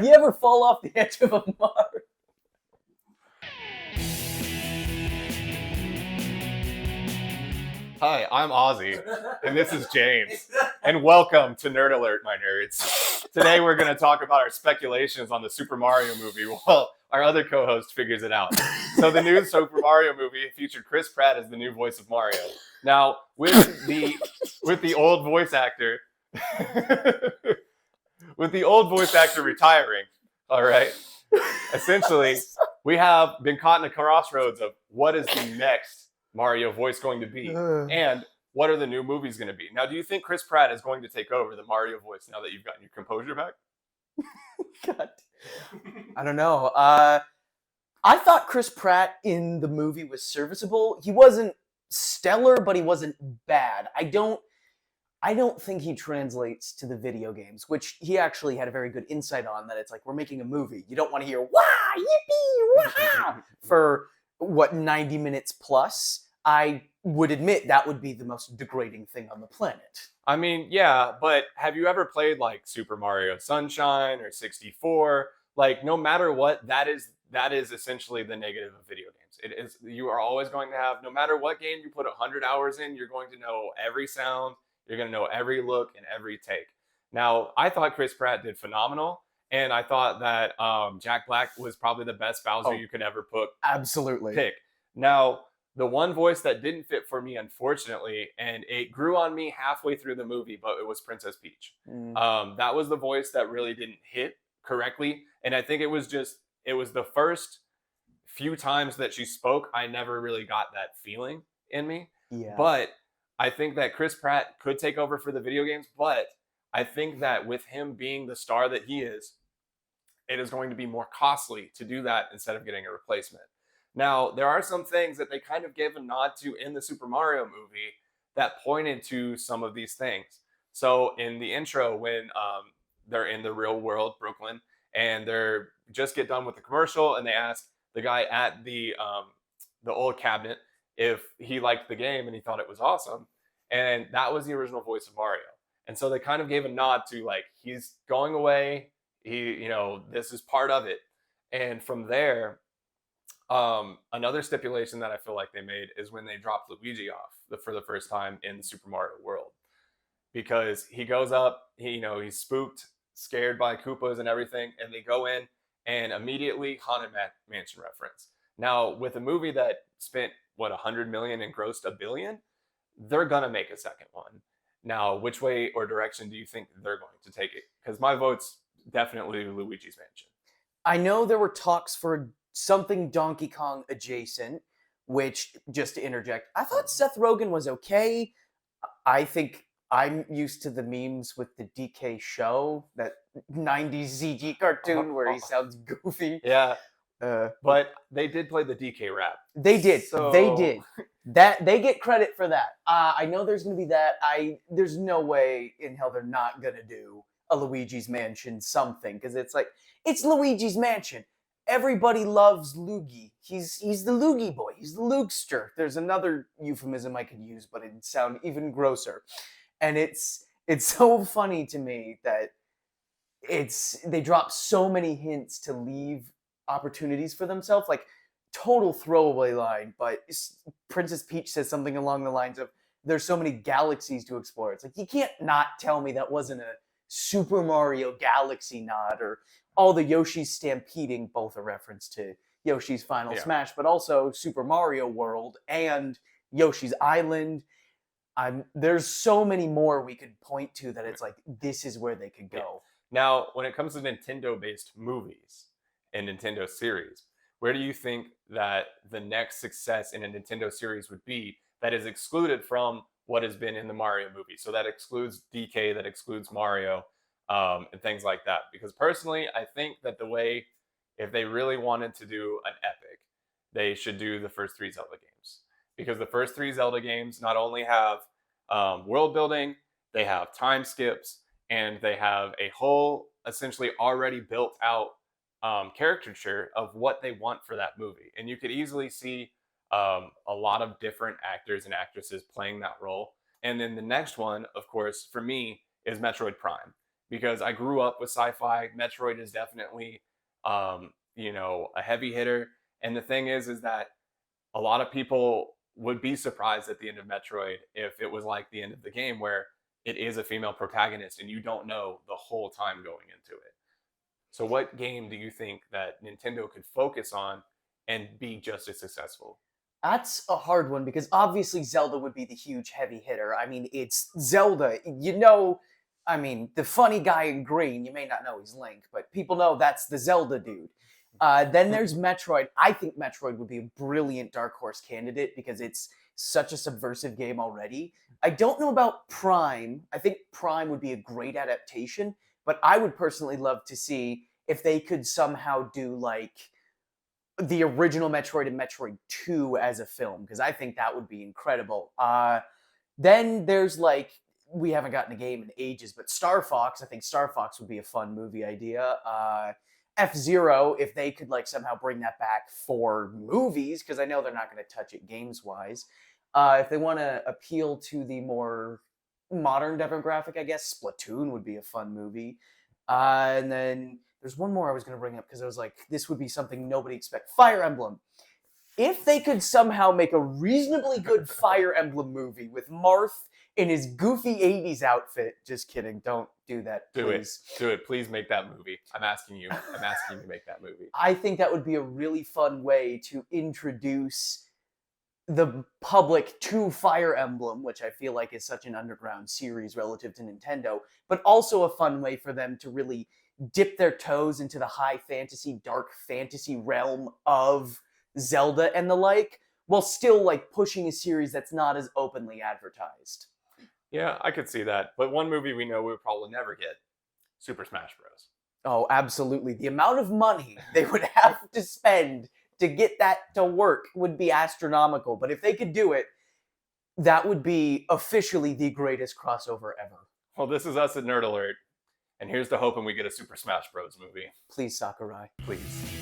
You ever fall off the edge of a Mario? Hi, I'm Ozzy, and this is James, and welcome to Nerd Alert, my nerds. Today we're going to talk about our speculations on the Super Mario movie while our other co-host figures it out. So the new Super Mario movie featured Chris Pratt as the new voice of Mario. Now, with the old voice actor, retiring, all right, essentially, we have been caught in a crossroads of what is the next Mario voice going to be, and what are the new movies going to be. Now, do you think Chris Pratt is going to take over the Mario voice now that you've gotten your composure back? God. I don't know. I thought Chris Pratt in the movie was serviceable. He wasn't stellar, but he wasn't bad. I don't think he translates to the video games, which he actually had a very good insight on, that it's like, we're making a movie. You don't want to hear, wah, yippee, wah, for, 90 minutes plus? I would admit that would be the most degrading thing on the planet. I mean, yeah, but have you ever played like Super Mario Sunshine or 64? Like, no matter what, that is essentially the negative of video games. It is, you are always going to have, no matter what game you put 100 hours in, you're going to know every sound, you're going to know every look and every take. Now, I thought Chris Pratt did phenomenal, and I thought that Jack Black was probably the best Bowser you could ever pick. Now, the one voice that didn't fit for me, unfortunately, and it grew on me halfway through the movie, but it was Princess Peach. That was the voice that really didn't hit correctly, and I think it was the first few times that she spoke, I never really got that feeling in me. Yeah. But I think that Chris Pratt could take over for the video games, but I think that with him being the star that he is, it is going to be more costly to do that instead of getting a replacement. Now, there are some things that they kind of gave a nod to in the Super Mario movie that pointed to some of these things. So in the intro, when they're in the real world, Brooklyn, and they're just get done with the commercial, and they ask the guy at the old cabinet if he liked the game, and he thought it was awesome. And that was the original voice of Mario. And so they kind of gave a nod to, like, he's going away. This is part of it. And from there, another stipulation that I feel like they made is when they dropped Luigi off for the first time in the Super Mario World, because he goes up, he's spooked, scared by Koopas and everything, and they go in and immediately Haunted Mansion reference. Now, with a movie that spent $100 million and grossed $1 billion, they're gonna make a second one. Now, which way or direction do you think they're going to take it? Because my vote's definitely Luigi's Mansion. I know there were talks for something Donkey Kong adjacent, which, just to interject, I thought Seth Rogen was okay. I think I'm used to the memes with the DK show, that 90s ZG cartoon where he sounds goofy. Yeah. But they did play the DK rap. They did. They did. That they get credit for that. I know there's going to be that. There's no way in hell they're not going to do a Luigi's Mansion something, because it's like, it's Luigi's Mansion. Everybody loves Luigi. He's the Loogie boy. He's the Lugster. There's another euphemism I could use, but it'd sound even grosser. And it's so funny to me that they drop so many hints to leave opportunities for themselves. Like, total throwaway line, but Princess Peach says something along the lines of, there's so many galaxies to explore. It's like, you can't not tell me that wasn't a Super Mario Galaxy nod, or all the Yoshi's stampeding, both a reference to Yoshi's Final Smash, but also Super Mario World and Yoshi's Island. There's so many more we could point to that it's like, this is where they could go. Now, when it comes to Nintendo-based movies and Nintendo series, where do you think that the next success in a Nintendo series would be that is excluded from what has been in the Mario movie? So that excludes DK, that excludes Mario, and things like that. Because personally, I think that if they really wanted to do an epic, they should do the first 3 Zelda games. Because the first 3 Zelda games not only have world building, they have time skips, and they have a whole, essentially already built out caricature of what they want for that movie. And you could easily see a lot of different actors and actresses playing that role. And then the next one, of course, for me, is Metroid Prime. because I grew up with sci-fi. Metroid is definitely, a heavy hitter. And the thing is that a lot of people would be surprised at the end of Metroid if it was like the end of the game where it is a female protagonist and you don't know the whole time going into it. So what game do you think that Nintendo could focus on and be just as successful? That's a hard one because obviously Zelda would be the huge heavy hitter. I mean, it's Zelda. I mean, the funny guy in green, you may not know he's Link, but people know that's the Zelda dude. Then there's Metroid. I think Metroid would be a brilliant Dark Horse candidate because it's such a subversive game already. I don't know about Prime. I think Prime would be a great adaptation, but I would personally love to see if they could somehow do like the original Metroid and Metroid 2 as a film, because I think that would be incredible. Then there's like, we haven't gotten a game in ages, but Star Fox, I think Star Fox would be a fun movie idea. F-Zero, if they could like somehow bring that back for movies, because I know they're not going to touch it games-wise. If they want to appeal to the more modern demographic, I guess Splatoon would be a fun movie. And then there's one more I was going to bring up because I was like, this would be something nobody expect. Fire Emblem. If they could somehow make a reasonably good Fire Emblem movie with Marth in his goofy 80s outfit, just kidding, don't do that, please. Do it. Please make that movie. I'm asking you to make that movie. I think that would be a really fun way to introduce the public to Fire Emblem, which I feel like is such an underground series relative to Nintendo, but also a fun way for them to really dip their toes into the high fantasy, dark fantasy realm of Zelda and the like, while still like pushing a series that's not as openly advertised. Yeah, I could see that. But one movie we know we would probably never get, Super Smash Bros. Oh, absolutely. The amount of money they would have to spend to get that to work would be astronomical. But if they could do it, that would be officially the greatest crossover ever. Well, this is us at Nerd Alert, and here's to hoping we get a Super Smash Bros. Movie. Please, Sakurai. Please.